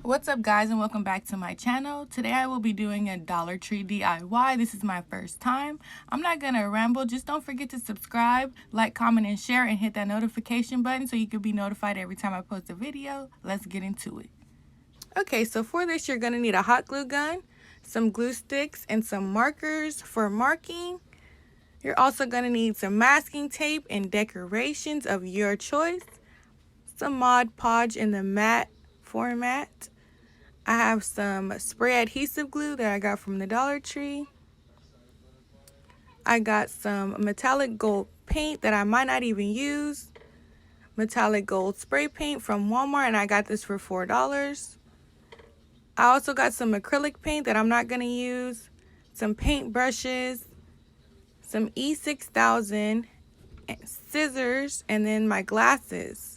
What's up guys, and welcome back to my channel. Today I will be doing a Dollar Tree DIY. This is my first time. I'm not gonna ramble, just don't forget to subscribe, like, comment, and share, and hit that notification button so you can be notified every time I post a video. Let's get into it. Okay, so for this you're gonna need a hot glue gun, some glue sticks, and some markers for marking. You're also gonna need some masking tape and decorations of your choice, some Mod Podge in the matte format. I have some spray adhesive glue that I got from the Dollar Tree. I got some metallic gold paint that I might not even use. Metallic gold spray paint from Walmart, and I got this for $4. I also got some acrylic paint that I'm not going to use. Some paint brushes. Some E6000 scissors, and then my glasses.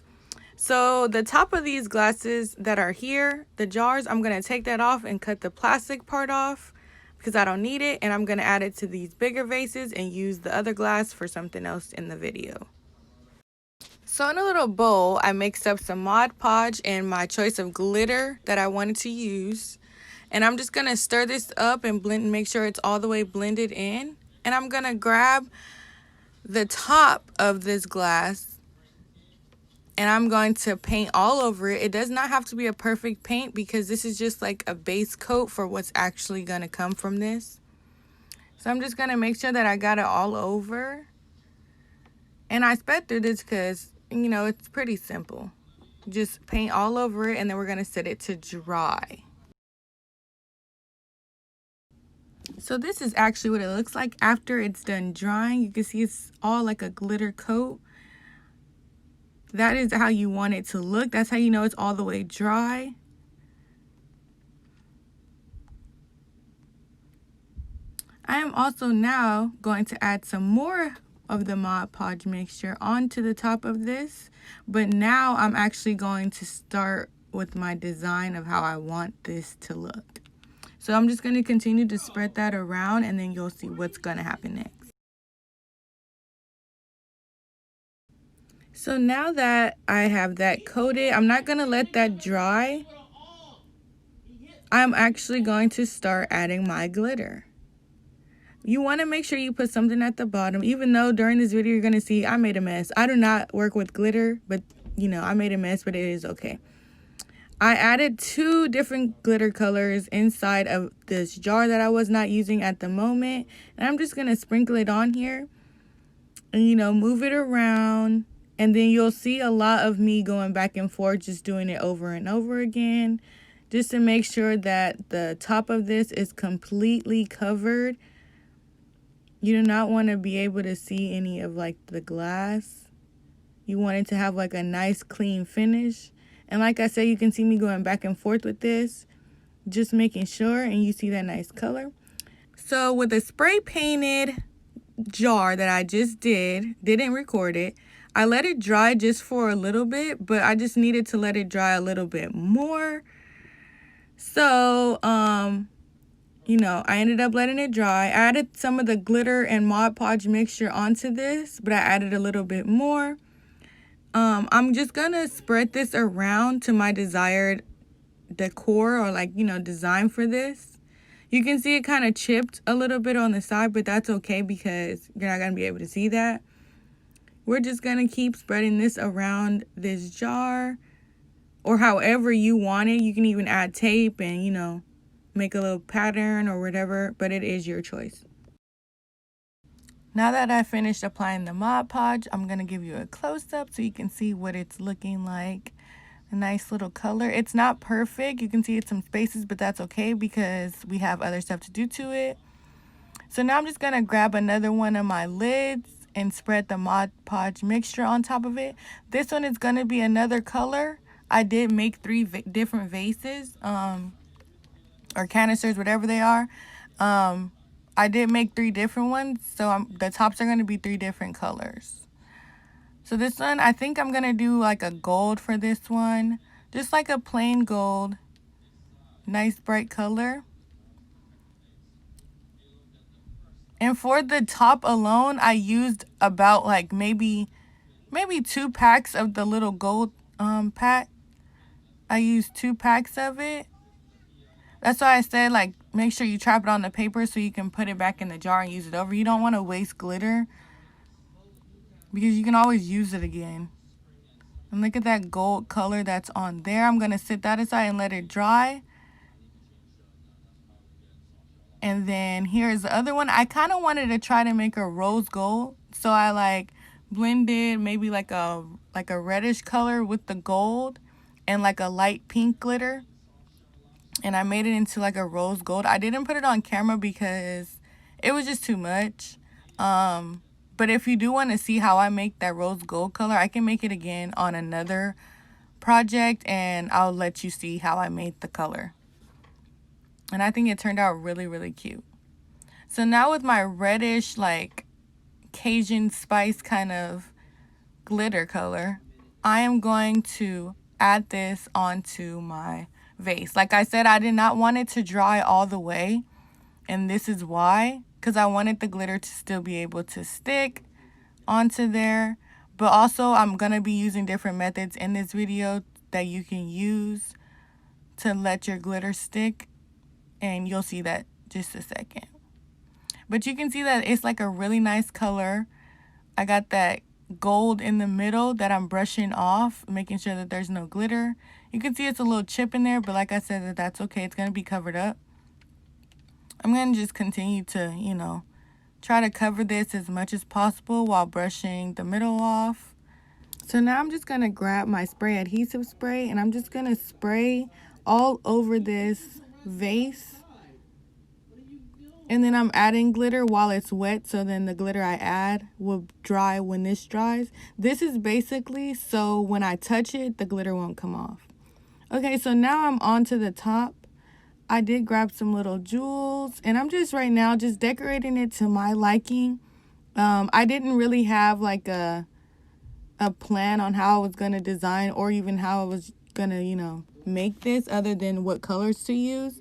So the top of these glasses that are here, the jars, I'm going to take that off and cut the plastic part off because I don't need it. And I'm going to add it to these bigger vases and use the other glass for something else in the video. So in a little bowl, I mixed up some Mod Podge and my choice of glitter that I wanted to use. And I'm just going to stir this up and blend, make sure it's all the way blended in. And I'm going to grab the top of this glass and I'm going to paint all over it. It does not have to be a perfect paint because this is just like a base coat for what's actually going to come from this. So I'm just going to make sure that I got it all over. And I sped through this because, you know, it's pretty simple. Just paint all over it and then we're going to set it to dry. So this is actually what it looks like after it's done drying. You can see it's all like a glitter coat. That is how you want it to look. That's how you know it's all the way dry. I am also now going to add some more of the Mod Podge mixture onto the top of this. But now I'm actually going to start with my design of how I want this to look. So I'm just going to continue to spread that around and then you'll see what's going to happen next. So now that I have that coated, I'm not going to let that dry. I'm actually going to start adding my glitter. You want to make sure you put something at the bottom, even though during this video you're going to see I made a mess. I do not work with glitter, but you know, I made a mess, but it is okay. I added 2 different glitter colors inside of this jar that I was not using at the moment. And I'm just going to sprinkle it on here and, you know, move it around. And then you'll see a lot of me going back and forth, just doing it over and over again, just to make sure that the top of this is completely covered. You do not want to be able to see any of like the glass. You want it to have like a nice clean finish. And like I said, you can see me going back and forth with this, just making sure, and you see that nice color. So with a spray painted jar that I just didn't record it, I let it dry just for a little bit, but I just needed to let it dry a little bit more. So, you know, I ended up letting it dry. I added some of the glitter and Mod Podge mixture onto this, but I added a little bit more. I'm just going to spread this around to my desired decor or like, you know, design for this. You can see it kind of chipped a little bit on the side, but that's okay because you're not going to be able to see that. We're just going to keep spreading this around this jar or however you want it. You can even add tape and, you know, make a little pattern or whatever, but it is your choice. Now that I finished applying the Mod Podge, I'm going to give you a close-up so you can see what it's looking like. A nice little color. It's not perfect. You can see it's some spaces, but that's okay because we have other stuff to do to it. So now I'm just going to grab another one of my lids and spread the Mod Podge mixture on top of it. This one is going to be another color. I did make 3 different vases or canisters, whatever they are. I did make 3 different ones, so the tops are going to be 3 different colors. So this one, I think I'm going to do like a gold for this one. Just like a plain gold. Nice bright color. And for the top alone, I used about like maybe 2 packs of the little gold pack. I used 2 packs of it. That's why I said, like, make sure you trap it on the paper so you can put it back in the jar and use it over. You don't want to waste glitter because you can always use it again. And look at that gold color that's on there. I'm going to set that aside and let it dry. And then here's the other one. I kind of wanted to try to make a rose gold. So I like blended maybe like a reddish color with the gold and like a light pink glitter. And I made it into like a rose gold. I didn't put it on camera because it was just too much. But if you do want to see how I make that rose gold color, I can make it again on another project and I'll let you see how I made the color. And I think it turned out really, really cute. So now with my reddish, like Cajun spice kind of glitter color, I am going to add this onto my vase. Like I said, I did not want it to dry all the way. And this is why, because I wanted the glitter to still be able to stick onto there. But also I'm going to be using different methods in this video that you can use to let your glitter stick. And you'll see that just a second. But you can see that it's like a really nice color. I got that gold in the middle that I'm brushing off, making sure that there's no glitter. You can see it's a little chip in there, but like I said, that's okay. It's going to be covered up. I'm going to just continue to, you know, try to cover this as much as possible while brushing the middle off. So now I'm just going to grab my spray adhesive spray and I'm just going to spray all over this vase. And then I'm adding glitter while it's wet, so then the glitter I add will dry when this dries. This is basically so when I touch it, the glitter won't come off. Okay, so now I'm on to the top. I did grab some little jewels, and I'm just right now just decorating it to my liking. I didn't really have like a plan on how I was going to design or even how I was going to, you know, make this other than what colors to use.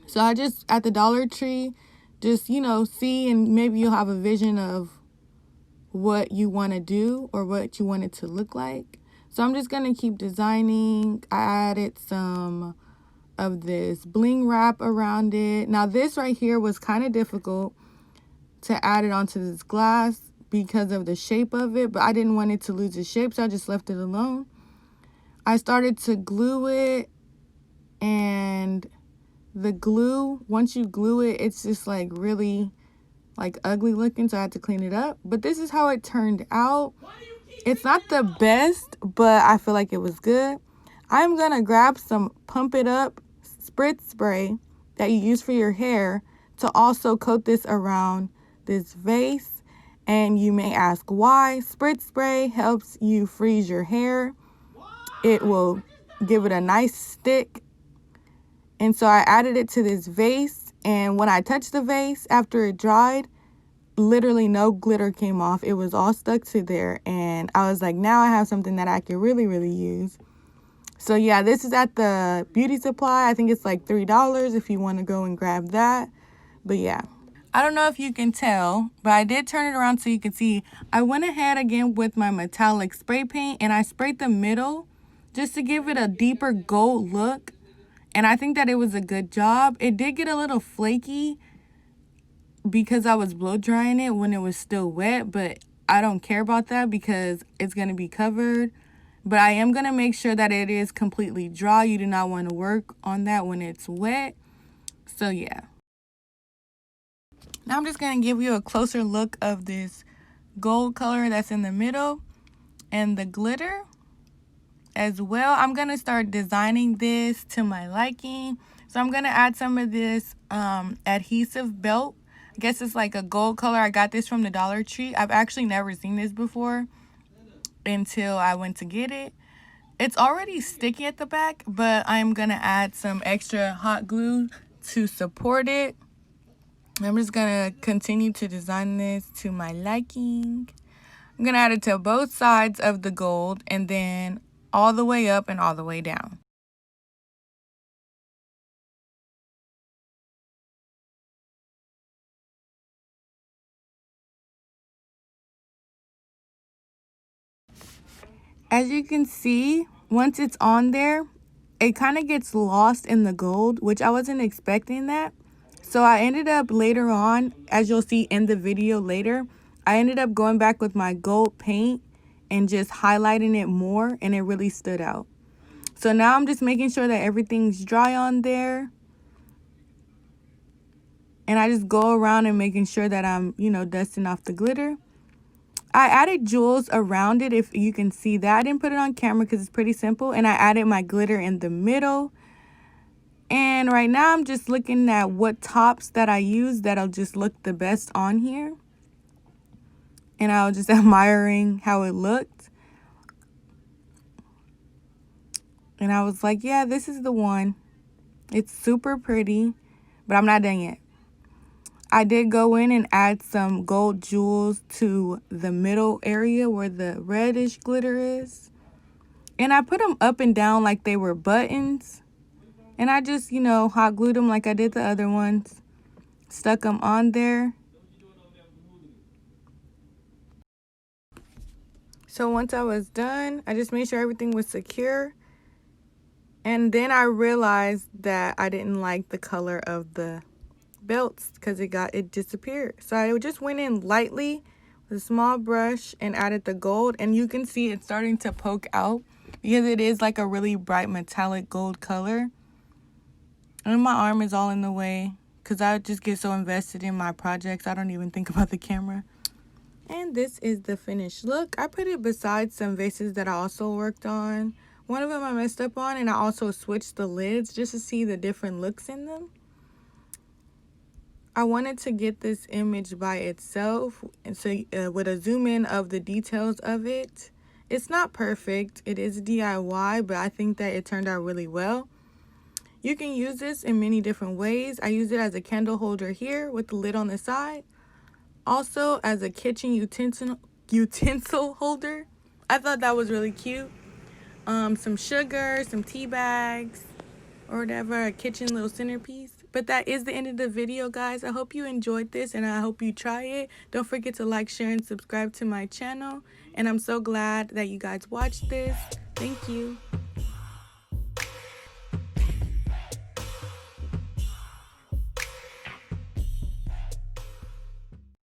So I just, at the Dollar Tree, just, you know, see and maybe you'll have a vision of what you want to do or what you want it to look like. So I'm just going to keep designing. I added some of this bling wrap around it. Now this right here was kind of difficult to add it onto this glass because of the shape of it, but I didn't want it to lose its shape, so I just left it alone. I started to glue it, and the glue, once you glue it, it's just like really like ugly looking, so I had to clean it up. But this is how it turned out. It's not the best, but I feel like it was good. I'm gonna grab some Pump It Up spritz spray that you use for your hair to also coat this around this vase. And you may ask why. Spritz spray helps you freeze your hair. It will give it a nice stick. And so I added it to this vase, and when I touched the vase after it dried, literally no glitter came off. It was all stuck to there, and I was like, now I have something that I can really, really use. So yeah, this is at the beauty supply. I think it's like $3 if you want to go and grab that. But yeah, I don't know if you can tell, but I did turn it around so you can see. I went ahead again with my metallic spray paint, and I sprayed the middle just to give it a deeper gold look. And I think that it was a good job. It did get a little flaky because I was blow drying it when it was still wet, but I don't care about that because it's going to be covered. But I am going to make sure that it is completely dry. You do not want to work on that when it's wet. So yeah. Now I'm just going to give you a closer look of this gold color that's in the middle and the glitter as well. I'm going to start designing this to my liking. So I'm going to add some of this adhesive belt. I guess it's like a gold color. I got this from the Dollar Tree. I've actually never seen this before until I went to get it. It's already sticky at the back, but I'm going to add some extra hot glue to support it. I'm just going to continue to design this to my liking. I'm going to add it to both sides of the gold and then all the way up and all the way down. As you can see, once it's on there, it kind of gets lost in the gold, which I wasn't expecting that. So I ended up later on, as you'll see in the video later, I ended up going back with my gold paint and just highlighting it more, and it really stood out. So now I'm just making sure that everything's dry on there. And I just go around and making sure that I'm, dusting off the glitter. I added jewels around it, if you can see that. I didn't put it on camera because it's pretty simple. And I added my glitter in the middle. And right now I'm just looking at what tops that I use that'll just look the best on here. And I was just admiring how it looked. And I was like, yeah, this is the one. It's super pretty, but I'm not done yet. I did go in and add some gold jewels to the middle area where the reddish glitter is. And I put them up and down like they were buttons. And I just, hot glued them like I did the other ones. Stuck them on there. So once I was done, I just made sure everything was secure. And then I realized that I didn't like the color of the belts because it disappeared. So I just went in lightly with a small brush and added the gold, and you can see it's starting to poke out because it is like a really bright metallic gold color. And my arm is all in the way because I just get so invested in my projects I don't even think about the camera. And this is the finished look. I put it beside some vases that I also worked on. One of them I messed up on, and I also switched the lids just to see the different looks in them. I wanted to get this image by itself, and so with a zoom in of the details of it. It's not perfect, it is DIY, but I think that it turned out really well. You can use this in many different ways. I use it as a candle holder here with the lid on the side. Also as a kitchen utensil holder. I thought that was really cute. Some sugar, some tea bags, or whatever, a kitchen little centerpiece. But that is the end of the video, guys. I hope you enjoyed this, and I hope you try it. Don't forget to like, share, and subscribe to my channel. And I'm so glad that you guys watched this. Thank you.